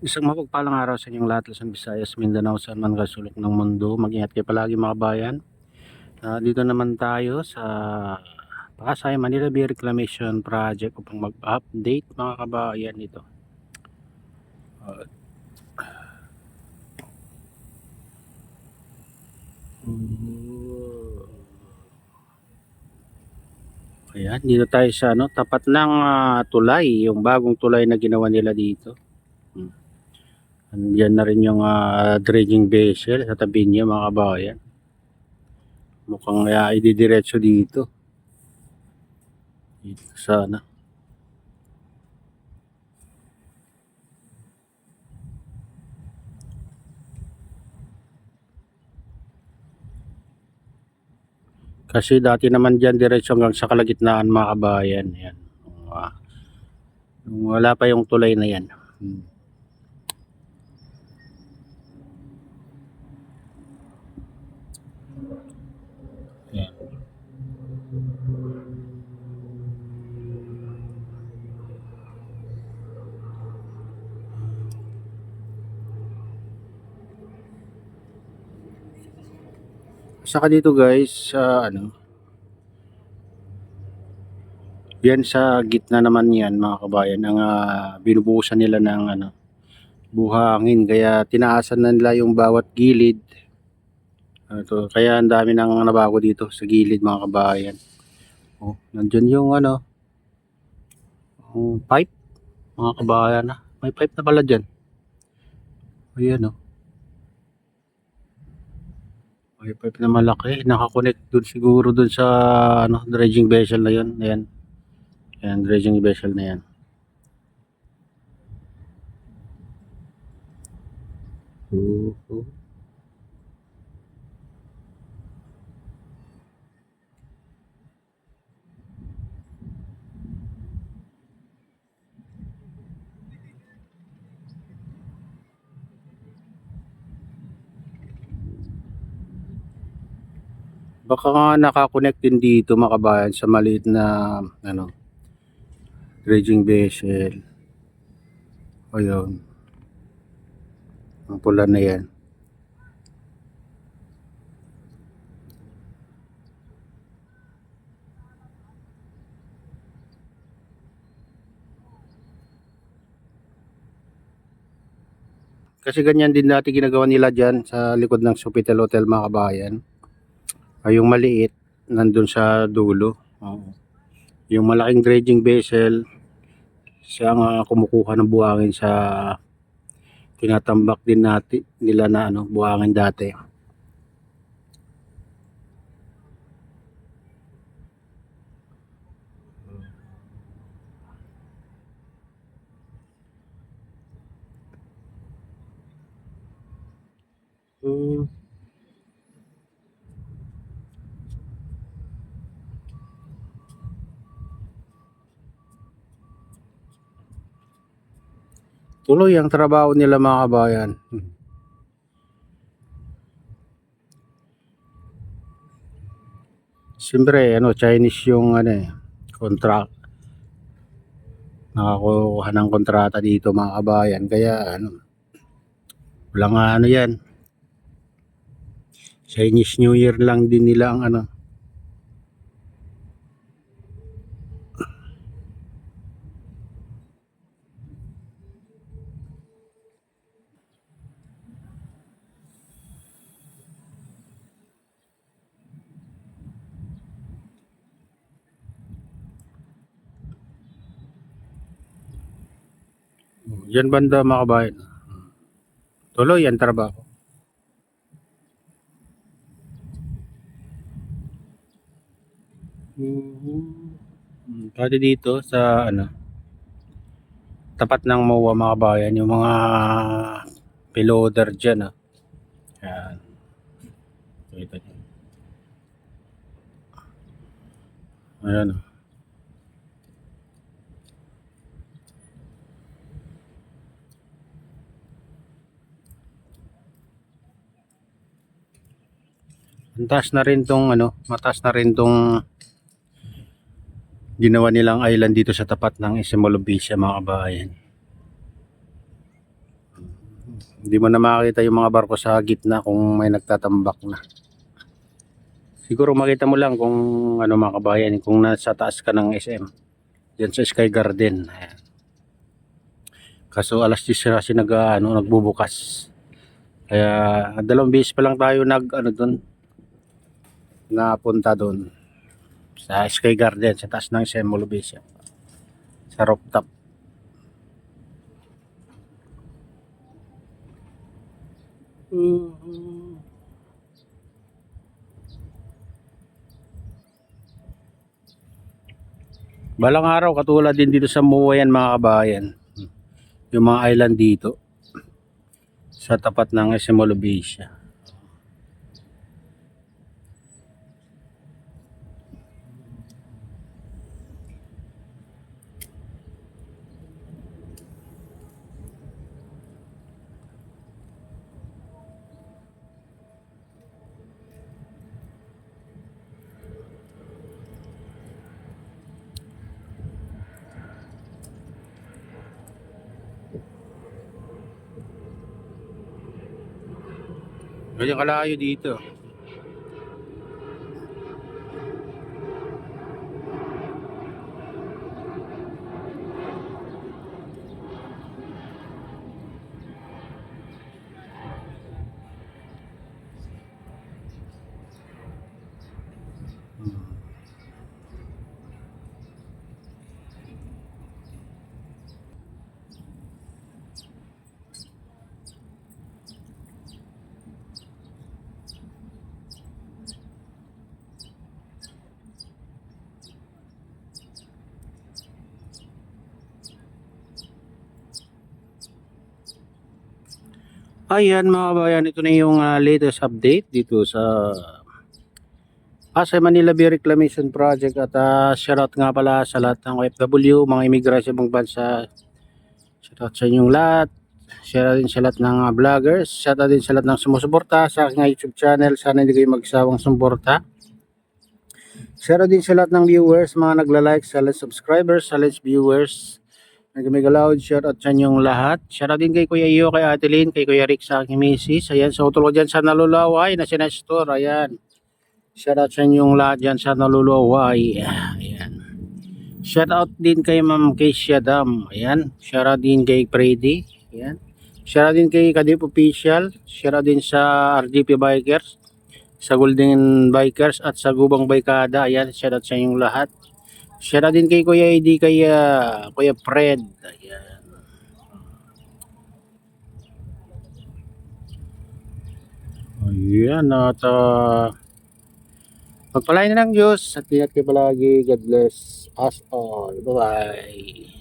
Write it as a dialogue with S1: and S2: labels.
S1: Isang mapagpalang araw sa inyong lahat, Luzon, Visayas, Mindanao, saan man kayo sulok ng mundo. Mag-ingat kayo palagi mga bayan. Dito naman tayo sa Pasay Manila Bay Reclamation Project upang mag-update mga kabayan dito. Ayan, dito tayo sa tapat ng tulay, yung bagong tulay na ginawa nila dito. Andiyan na rin yung dredging vessel sa tabi niya mga kabayan. Mukhang ididiretso dito. Dito sana. Kasi dati naman dyan diretso hanggang sa kalagitnaan mga kabayan. Yan. Wala pa yung tulay na yan. Yan. Saka dito guys, sa yan sa gitna naman yan mga kabayan, ang binubuhusan nila ng buhangin, kaya tinaasan na nila yung bawat gilid. Kaya ang dami nang nabago dito sa gilid mga kabayan. Nandiyan yung pipe mga kabayan. May pipe na pala dyan. Ayan may pipe na malaki, nakakonect dun siguro dun sa dredging vessel na yun. Ayan. Ayan, dredging vessel na yan. Baka nga nakakonect din dito mga kabayan sa maliit na dredging vessel. Ayun. Ang pula na yan. Kasi ganyan din dati ginagawa nila dyan sa likod ng Sofitel Hotel mga kabayan. Yung maliit nandun sa dulo. Yung malaking dredging vessel siya ang kumukuha ng buhangin sa tinatambak din natin nila na buhangin dati. Tuloy ang trabaho nila mga kabayan. Siyempre Chinese yung contract. Nakakuha ng kontrata dito mga kabayan, kaya walang yan. Chinese New Year lang din nila ang yan banda mga kabayan. Tuloy ang trabaho. Pati dito sa tapat ng MOA mga kabayan, yung mga piloder dyan Yan. Ito. Ayan Mataas na rin tong mataas na rin tong ginawa nilang island dito sa tapat ng Isimolobisya mga kabayan. Hindi mo na makita yung mga barko sa gitna kung may nagtatambak na. Siguro makita mo lang kung ano mga kabayan, kung nasa taas ka ng SM. Yan sa Sky Garden. Ayan. Kaso alas 10 na kasi nagbubukas. Kaya 2 beses pa lang tayo napunta doon sa Sky Garden sa taas ng SM Molobesya. Sa rooftop. Balang araw katulad din dito sa Muwayan mga kabayan. Yung mga island dito sa tapat ng SM Molobesya. Ganyan kalayo dito. Ayan mga kabayan, ito na yung latest update dito sa Pasay Manila Bay Reclamation Project at shoutout nga pala sa lahat ng OFW, mga imigrasyon ng bansa. Shoutout sa inyong lahat. Shoutout din sa lahat ng vloggers. Shoutout din sa lahat ng sumusuporta sa aking YouTube channel. Sana hindi kayo magsawang sumuporta. Shoutout din sa lahat ng viewers, mga nagla-like, sa lahat subscribers, sa lahat viewers. Nagmigaloud, shoutout sa inyong lahat. Shoutout din kay Kuya Iyo, kay Ate Lynn, kay Kuya Rick sa aking misis. Ayan, sa utol ko dyan sa Nalulaway na sinastor. Ayan. Shoutout sa inyong lahat dyan sa Nalulaway. Ayan. Shoutout din kay Ma'am Keisha Dam. Ayan. Shoutout din kay Freddy. Ayan. Shoutout din kay Kadip Official. Shoutout din sa RGP Bikers, sa Golden Bikers at sa Gubang Baykada. Ayan. Shoutout sa inyong lahat. Shoutout din kay Kuya Eddie, kay Kuya Fred. Ayan. Ayan at pagpalain na ng Diyos at ingat kayo palagi. God bless us all. Bye-bye.